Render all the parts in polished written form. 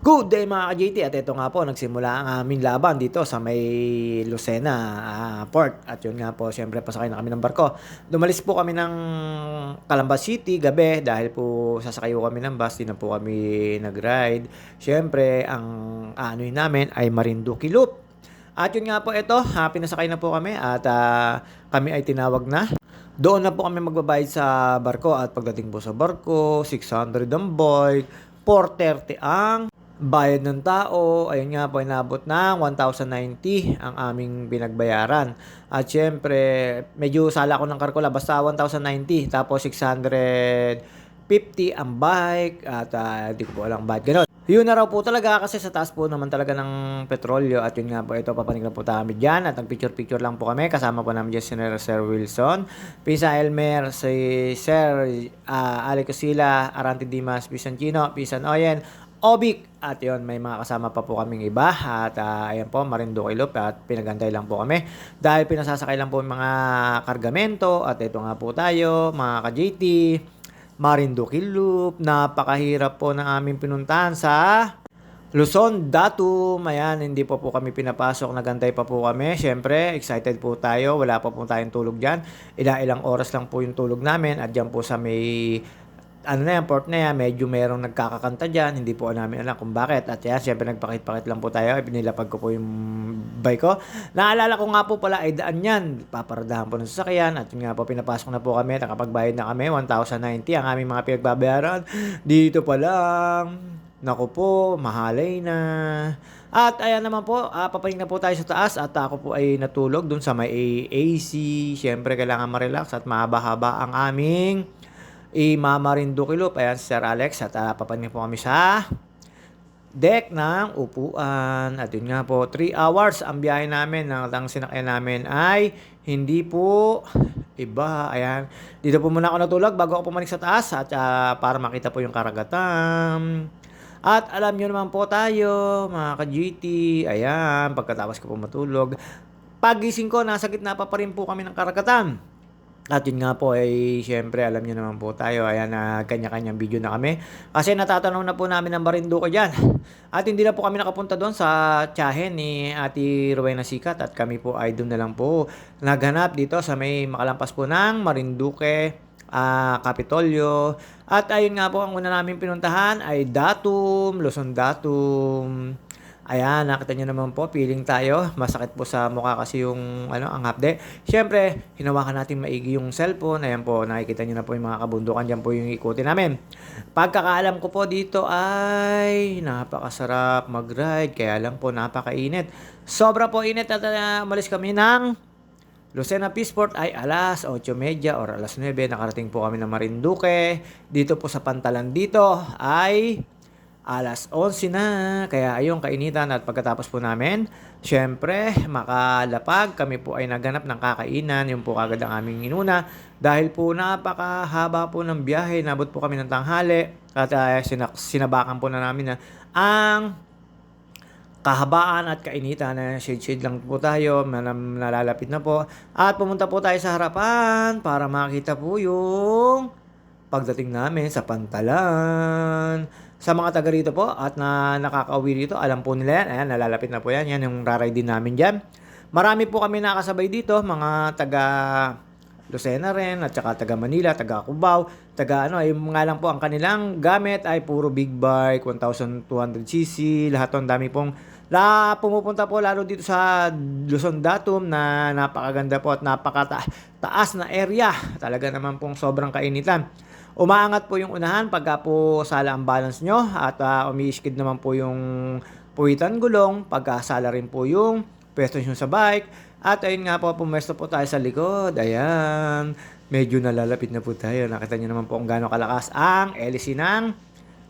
Good day mga ka-JT at ito nga po nagsimula ang aming laban dito sa may Lucena Port at yun nga po siyempre pasakay na kami ng barko. Dumalis po kami ng Calamba City gabi dahil po sasakay po kami ng bus, di na po kami nag-ride. Siyempre ang ano'y namin ay Marinduque Loop. At yun nga po ito, pinasakay na po kami at kami ay tinawag na. Doon na po kami magbabayad sa barko at pagdating po sa barko, 600 ang boy, 430 ang bayad ng tao. Ayun nga po, inabot ng 1,090 ang aming pinagbayaran. At syempre, medyo sala ko ng kalkula, basta 1,090 tapos 650 ang bike at hindi ko po alam bakit ganun. Yun na raw po talaga kasi sa taas po naman talaga ng petrolyo at yun nga po ito papanig na po kami dyan at nag-picture lang po kami kasama po namin dyan si Sir Wilson, Pisa Elmer, si Sir Ale Cosila, Arante Dimas, Pisancino, Pisan Oyen, Obic at yun may mga kasama pa po kaming iba at ayan po Marinduque Loop at pinagantay lang po kami dahil pinasasakay lang po yung mga kargamento at ito nga po tayo mga ka-JT. Marinduque Loop, napakahirap po ng aming pinuntahan sa Luzon, Datum. Ayan, hindi po kami pinapasok, nagantay pa po kami. Siyempre, excited po tayo, wala pa po tayong tulog dyan. Ilang oras lang po yung tulog namin at dyan po sa may port na yan, medyo merong nagkakakanta dyan, hindi po namin alam kung bakit. At yan, syempre nagpakit-pakit lang po tayo, pinilapag ko po yung bike ko. Naalala ko nga po pala ay daan yan, paparadahan po ng sasakyan, at yun nga po, pinapasok na po kami, nakapagbayad na kami, 1,090 ang aming mga pinagbabayaran. Dito pa lang, naku po, mahalay na. At ayan naman po, papaling na po tayo sa taas at ako po ay natulog dun sa may AC. Syempre, kailangan ma-relax at mahaba-haba ang aming Marinduque Loop. Ayan si Sir Alex at papanin po kami sa deck ng upuan. At yun nga po, 3 hours ang biyahe namin. Ang sinakyan namin ay hindi po iba. Ayan. Dito po muna ako natulog bago ako pumanik sa taas at para makita po yung karagatan. At alam nyo naman po tayo, mga ka-GT, ayan, pagkatapos ko po matulog, pagising ko, nasa gitna pa rin po kami ng karagatan. At yun nga po ay syempre alam niyo naman po tayo, ayan na kanya-kanyang video na kami. Kasi natatanong na po namin ng Marinduque dyan. At hindi na po kami nakapunta doon sa tiyahin ni Ate Rowena Sikat. At kami po ay doon na lang po naghanap dito sa may makalampas po ng Marinduque, Kapitolyo. At ayun nga po, ang una namin pinuntahan ay Datum, Luzon Datum. Ayan, nakita nyo naman po, feeling tayo. Masakit po sa mukha kasi yung ang hapde. Siyempre, hinawakan natin maigi yung cellphone. Ayan po, nakikita nyo na po yung mga kabundukan. Diyan po yung ikutin namin. Pagkakaalam ko po dito ay napakasarap mag-ride. Kaya lang po, napakainit. Sobra po init at umalis kami ng Lucena Peaceport ay alas 8:30 or alas 9. Nakarating po kami ng Marinduque. Dito po sa Pantalan dito ay alas 11 na, kaya ayun kainitan at pagkatapos po namin, syempre makalapag, kami po ay naghanap ng kakainan, yung po kagad ang aming inuna dahil po napakahaba po ng biyahe, nabot po kami ng tanghali at sinabakan po na namin na ang kahabaan at kainitan na shade lang po tayo, nalalapit na po at pumunta po tayo sa harapan para makita po yung pagdating namin sa Pantalan. Sa mga taga rito po at nakakauwi rito, alam po nila yan. Ayan, nalalapit na po yan. Yan yung ride din namin dyan. Marami po kami nakasabay dito, mga taga Lucena rin, at saka taga Manila, taga Cubao, taga yung nga lang po ang kanilang gamit ay puro big bike, 1,200cc, lahat ng dami pong pumupunta po lalo dito sa Luzon Datum na napakaganda po at napakataas na area. Talaga naman pong sobrang kainitan. Umaangat po yung unahan pagka po sala ang balance nyo at umi-skid naman po yung puwitan gulong pagka sala rin po yung pwesto nyo sa bike. At ayun nga po, pumesto po tayo sa likod. Ayan, medyo nalalapit na po tayo. Nakita nyo naman po kung gaano kalakas ang hélice ng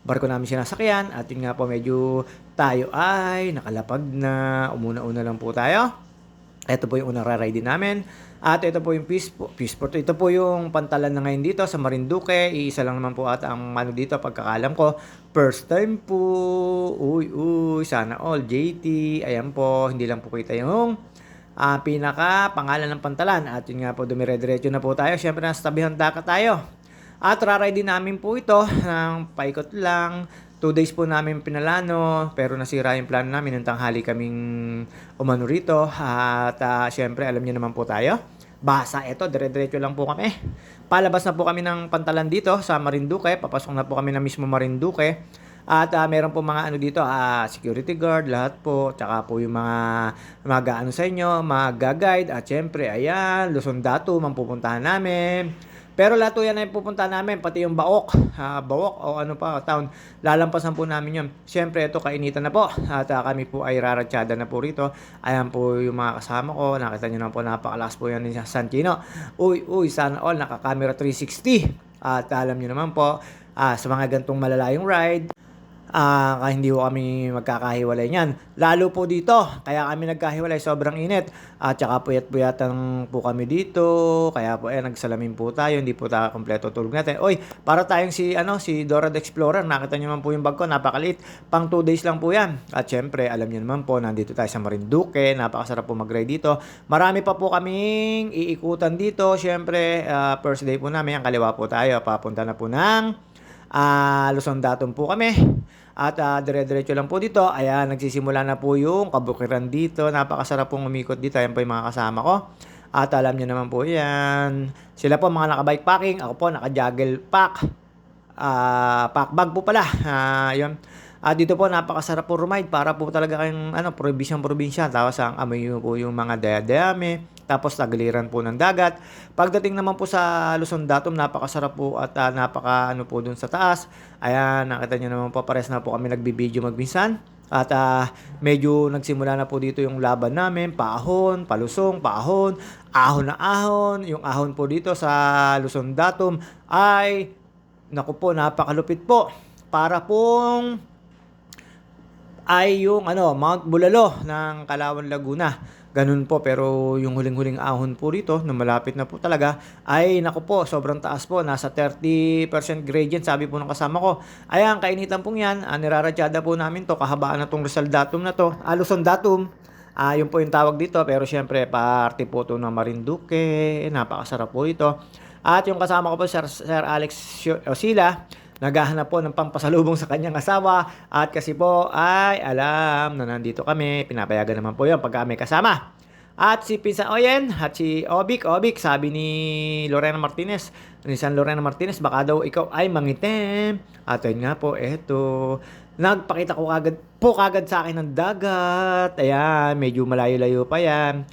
barko namin sinasakyan. At yun nga po, medyo tayo ay nakalapag na. Umuna-una lang po tayo. Ito po yung unang ride namin. At ito po yung Peaceport. Ito po yung Pantalan na ngayon dito sa Marinduque. Iisa lang naman po ata ang dito pagkakalam ko. First time po. Uy, sana all. JT. Ayan po. Hindi lang po kita yung pinaka pangalan ng Pantalan. At yun nga po, dumire-diretso na po tayo. Siyempre, nasa tabihan dagat tayo. At raride din namin po ito ng paikot lang. 2 days po namin pinalano, pero nasira yung plano namin nung tanghali kaming umano rito. At syempre, alam niyo naman po tayo. Basa ito, dire-diretso lang po kami. Palabas na po kami ng Pantalan dito sa Marinduque. Papasok na po kami na mismo Marinduque. At meron po mga ano dito, security guard, lahat po. Tsaka po yung mga mag-ano sa inyo, mag-guide. At syempre, ayan, Luzon Datum ang pupuntahan namin. Pero lahat po yan ay pupuntahan namin, pati yung Baok, Baok o ano pa, town. Lalampasan po namin yun. Syempre, ito kainitan na po. At kami po ay raratsyada na po rito. Ayan po yung mga kasama ko. Nakita nyo naman po, napakalakas po yan ni Santino. Uy, sana all, naka-camera 360. At alam nyo naman po, sa mga gantong malalayong ride, hindi ko kami magkakahiwalay niyan. Lalo po dito, kaya kami nagkahiwalay, sobrang init. At saka puyat-puyatan po kami dito. Kaya po nagsalamin po tayo, hindi po tayo kompleto tulog natin. Oy, para tayong si Dora the Explorer. Nakita niyo naman po yung bag ko, napakaliit. Pang 2 days lang po yan. At syempre, alam niyo naman po, nandito tayo sa Marinduque. Napakasarap po mag-ride dito. Marami pa po kaming iikutan dito. Syempre, first day po namin, ang kaliwa po tayo. Papunta na po ng Luzon Datum po kami. At dire-diretso lang po dito. Ayan, nagsisimula na po yung kabukiran dito. Napakasarap pong umikot dito. Ayan po yung mga kasama ko. At alam nyo naman po yan. Sila po mga naka-bike packing. Ako po naka-juggle pack. Pack bag po pala. Yun. Dito po napakasarap po rumide. Para po talaga kayong probinsya. Tapos ang amoy po yung mga daya-dayami. Tapos tagiliran po ng dagat. Pagdating naman po sa Luzon Datum, napakasarap po at napaka po dun sa taas. Ayan, nakita nyo naman po, pares na po kami nagbibideo magminsan. At medyo nagsimula na po dito yung laban namin. Paahon, palusong, paahon, ahon na ahon. Yung ahon po dito sa Luzon Datum ay, naku po, napakalupit po. Para pong ay yung Mount Bulalo ng Calauan, Laguna. Ganun po, pero yung huling-huling ahon po rito, na malapit na po talaga, ay naku po, sobrang taas po. Nasa 30% gradient, sabi po ng kasama ko. Ayan, kainitan pong yan. Niraradyada po namin to, kahabaan na tong Rizal Datum na to. Luzon Datum. Yun po yung tawag dito, pero syempre, parte po to ng Marinduque. Napakasarap po ito. At yung kasama ko po, Sir Alex Osila, naghahanap po ng pampasalubong sa kanyang asawa. At kasi po ay alam na nandito kami. Pinapayagan naman po yun pag may kasama. At si Pinsan Oyen at si Obik, sabi ni Lorena Martinez, ni San Lorena Martinez, baka daw ikaw ay mangitim. At yun nga po, eto. Nagpakita ko kagad sa akin ng dagat. Ayan, medyo malayo-layo pa yan.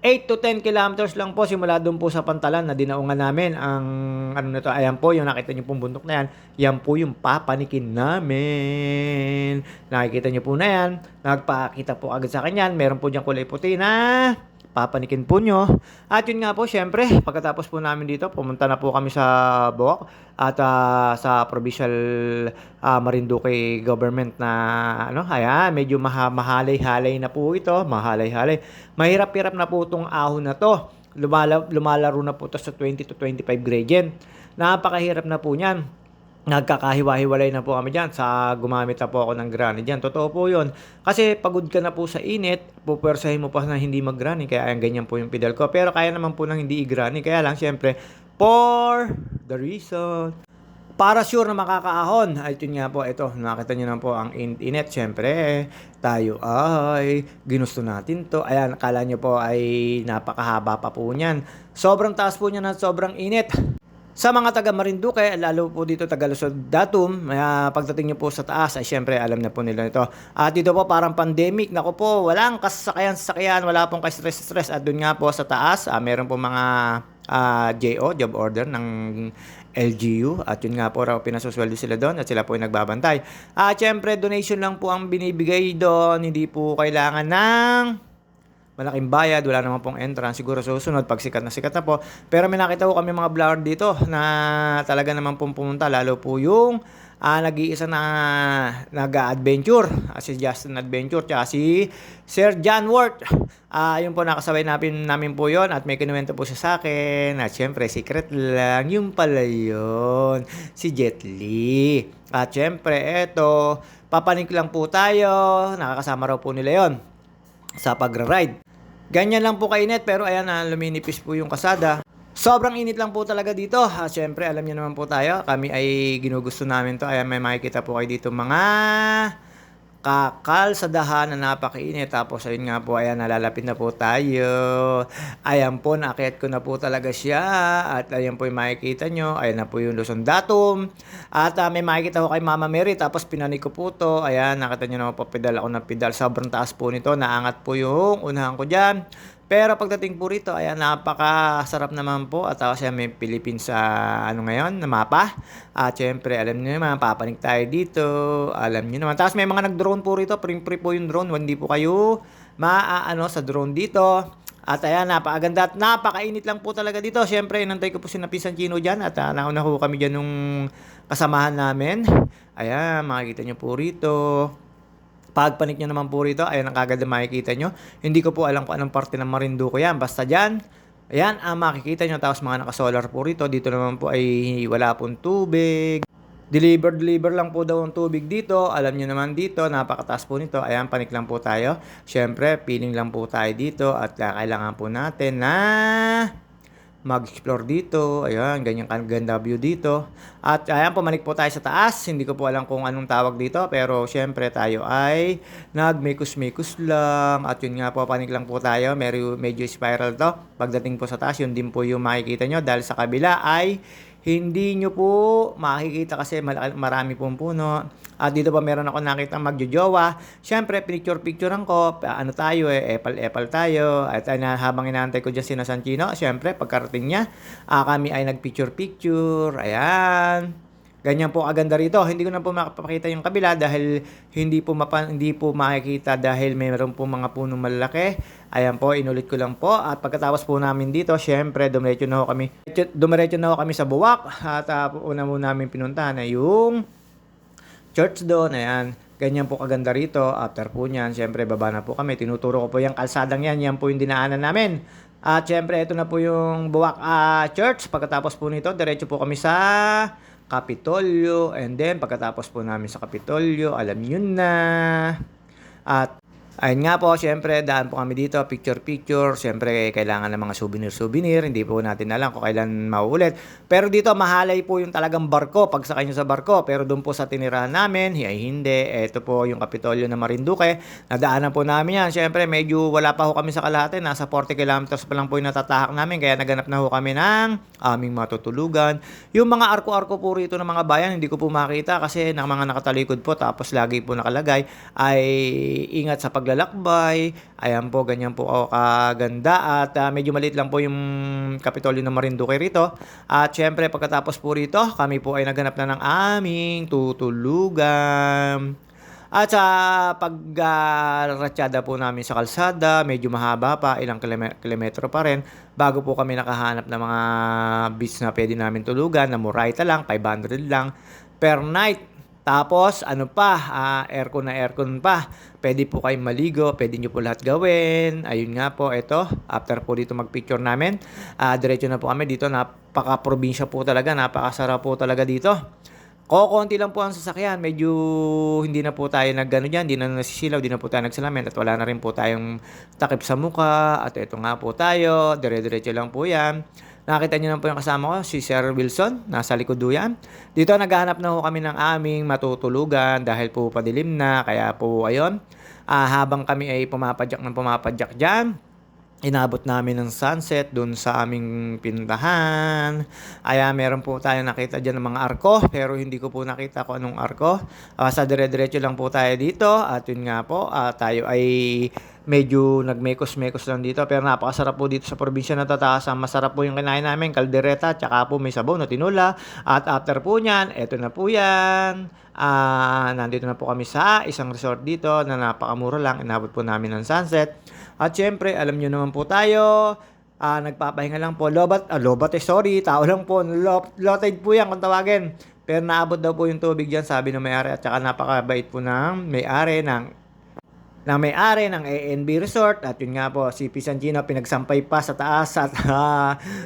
8 to 10 kilometers lang po simula doon po sa Pantalan na dinaungan namin ang ayan po yung nakita niyo pong bundok na yan. Yan po yung papanikin namin. Nakikita niyo po na yan. Nagpakita po agad sa akin yan. Meron po diyang kulay puti na papanikin po nyo. At yun nga po, syempre, pagkatapos po namin dito, pumunta na po kami sa Baok at sa provincial Marinduque government na ayan, medyo mahalay-halay na po ito. Mahalay-halay. Mahirap-hirap na po itong ahon na to. Lumalaro na po ito sa 20 to 25 gradient. Napakahirap na po niyan. Nagkakahiwa-hiwalay na po kami dyan sa gumamit na po ako ng granny dyan. Totoo po yun. Kasi pagod ka na po sa init, pupwersahin mo pa na hindi mag-granny. Kaya ayan, ganyan po yung pedal ko. Pero kaya naman po nang hindi i-granny. Kaya lang, syempre, for the reason. Para sure na makakaahon. Ay, yun nga po, ito. Nakita nyo naman po ang init. Syempre, tayo ay ginusto natin to. Ayan, akala nyo po ay napakahaba pa po niyan. Sobrang taas po niyan at sobrang init. Sa mga taga Marinduque, lalo po dito taga Luzon Datum, pagdating nyo po sa taas, ay syempre alam na po nila ito. At dito po parang pandemic, nako po, walang kasasakyan, wala pong ka-stress. At doon nga po sa taas, meron po mga JO, job order ng LGU. At yun nga po raw, pinasusweldo sila doon at sila po ay nagbabantay. At syempre, donation lang po ang binibigay doon, hindi po kailangan ng malaking bayad, wala naman pong entrance. Siguro susunod pag sikat na po. Pero may nakita ko kami mga vlogger dito na talaga naman pong pumunta. Lalo po yung nag-iisa na nag-adventure. Si Justin Adventure tsaka si Sir John Wart. Yun po nakasabay namin po yon at may kinuwento po siya sa akin. At syempre secret lang. Yung pala yun. Si Jet Li. At syempre eto, papanik lang po tayo. Nakakasama raw po nila yon sa pagra-ride. Ganyan lang po kainit pero ayan na luminipis po yung kasada. Sobrang init lang po talaga dito. Siyempre, alam niyo naman po tayo, kami ay ginugusto namin to. Ayan, may makikita po kayo dito mga kakalsadahan na napakainit. Tapos, ayun nga po, ayan, nalalapit na po tayo. Ayan po, naakyat ko na po talaga siya. At ayan po yung makikita nyo. Ayan na po yung Luzon Datum. At may makikita ko kay Mama Mary. Tapos, pinanik ko po to. Ayan, nakita nyo naman po, pedal ako ng pedal. Sobrang taas po nito. Naangat po yung unahan ko dyan. Pero pagdating po rito, ayan, napakasarap naman po. At kasi may Philippines sa ano ngayon, na mapa. At syempre, alam niyo naman, papanik tayo dito. Alam niyo naman. Tapos may mga nag-drone po rito. Free po yung drone. Hindi po kayo maaano sa drone dito. At ayan, napakaganda at napakainit lang po talaga dito. Syempre, inantay ko po si Napisan Chino dyan. At nauna ko kami dyan nung kasamahan namin. Ayan, makikita nyo po rito. Pagpanik nyo naman po rito, ayan ang kagad na makikita nyo. Hindi ko po alam kung anong parte ng Marinduque yan. Basta dyan, ayan ang makikita nyo. Tapos mga nakasolar po rito. Dito naman po ay wala pong tubig. Deliver lang po daw ang tubig dito. Alam nyo naman dito, napakataas po nito. Ayan, panik lang po tayo. Siyempre, feeling lang po tayo dito. At kailangan po natin na mag-explore dito. Ayan, ganyan kaganda view dito. At ayan, pumanik po tayo sa taas. Hindi ko po alam kung anong tawag dito. Pero syempre tayo ay nagmekos-mekos lang. At yun nga po, panik lang po tayo. Medyo spiral to. Pagdating po sa taas, yun din po yung makikita nyo. Dahil sa kabila ay hindi nyo po makikita kasi marami pong puno. At dito pa meron ako nakita magjojowa. Siyempre, picture-picturean ko. Ano tayo epal-epal tayo. At habang inaantay ko dyan si Santino, siyempre, pagkarating niya, kami ay nag-picture-picture. Ayan. Ganyan po aganda rito. Hindi ko na po makapakita yung kabila dahil hindi po makikita dahil mayroon po mga punong malalaki. Ayan po, inulit ko lang po. At pagkatapos po namin dito, syempre, dumiretso na ho kami sa Buwak. At una mo namin pinuntahan na yung church doon. Ayan. Ganyan po kaganda rito. After po niyan, syempre, baba na po kami. Tinuturo ko po yung kalsadang yan. Yan po yung dinaanan namin. At syempre, ito na po yung Buwak Church. Pagkatapos po nito, diretso po kami sa Kapitolyo, and then pagkatapos po namin sa Kapitolyo, alam niyo na. At ayun nga po, syempre daan po kami dito, picture. Syempre kailangan ng mga souvenir. Hindi po natin alam kung kailan mauulit. Pero dito mahalay po yung talagang barko, pagsakay nyo sa barko. Pero doon po sa tinirahan namin, ay hindi. Ito po yung Kapitolyo na Marinduque. Nadaanan po namin yan. Syempre medyo wala pa ho kami sa kalahati. Nasa 40 kilometers pa lang po yung natatahak namin. Kaya naganap na ho kami ng aming matutulugan. Yung mga arko-arko po rito ng mga bayan, hindi ko po makita kasi ng mga nakatalikod po. Tapos lagi po nakalagay ay ingat sa paglalakbay. Ayan po, ganyan po kaganda. At medyo maliit lang po yung Kapitolyo ng Marinduque rito. At syempre, pagkatapos po rito, kami po ay naganap na ng aming tutulugan. At sa pag-ratsyada po namin sa kalsada, medyo mahaba pa, ilang kilometro pa rin, bago po kami nakahanap ng mga beach na pwede namin tulugan, na murayta lang, 500 lang per night. Tapos, ano pa, aircon pa. Pwede po kayong maligo, pwede nyo po lahat gawin. Ayun nga po, ito, after po dito mag-picture namin, diretso na po kami dito. Napaka-probinsya po talaga, napakasarap po talaga dito. Konti lang po ang sasakyan, medyo hindi na po tayo nagano diyan, hindi na nasisilaw, hindi na po tayo nagsalamin at wala na rin po tayong takip sa mukha. At ito nga po tayo, dire-diretso lang po 'yan. Nakita niyo naman po yung kasama ko, si Sir Wilson, nasa likod yan. Dito naghahanap na po kami ng aming matutulugan dahil po padilim na, kaya po ayun. Habang kami ay pumapadyak diyan, inabot namin ng sunset dun sa aming pinuntahan. Meron po tayo nakita dyan ng mga arko, pero hindi ko po nakita kung anong arko. Sa dire-diretso lang po tayo dito. At yun nga po, tayo ay medyo nagmekos-mekos lang dito. Pero napakasarap po dito sa probinsya na tataas. Masarap po yung kinain namin, kaldereta, tsaka po may sabaw na tinula. At after po nyan, eto na po yan. Nandito na po kami sa isang resort dito na napakamura lang. Inabot po namin ng sunset. At syempre, alam nyo naman po tayo, nagpapahinga lang po. Tao lang po. Low tide po yan kung tawagin. Pero naabot daw po yung tubig dyan, sabi ng may-ari. At saka napakabait po ng may-ari ng ANB Resort. At yun nga po, si Santino pinagsampay pa sa taas at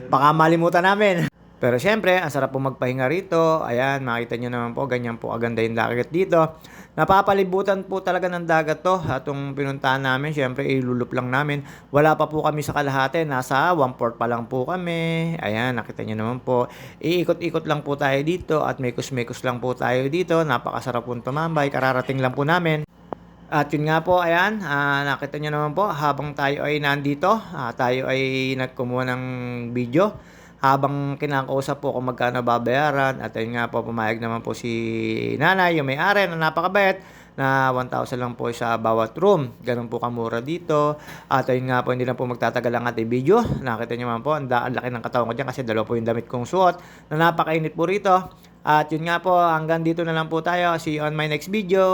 baka malimutan namin. Pero syempre, ang sarap po magpahinga rito. Ayan, makita nyo naman po, ganyan po aganda yung dagat dito. Napapalibutan po talaga ng dagat to. Atong pinuntahan namin, syempre ilulup lang namin. Wala pa po kami sa kalahati, nasa 1/4 pa lang po kami. Ayan, nakita nyo naman po. Iikot-ikot lang po tayo dito at mekos-mekos lang po tayo dito. Napakasarap po tumambay, kararating lang po namin. At yun nga po, ayan, nakita nyo naman po, habang tayo ay nandito, tayo ay nagkumuha ng video, habang kinakausap po kung magkano babayaran, at ayun nga po, pumayag naman po si nanay, yung may-ari na napakabait, na 1,000 lang po sa bawat room. Ganun po kamura dito. At ayun nga po, hindi na po magtatagal ang ating video. Nakita nyo naman po, ang laki ng katawan ko dyan kasi dalawa po yung damit kong suot, na napakainit po rito. At yun nga po, hanggang dito na lang po tayo. See you on my next video.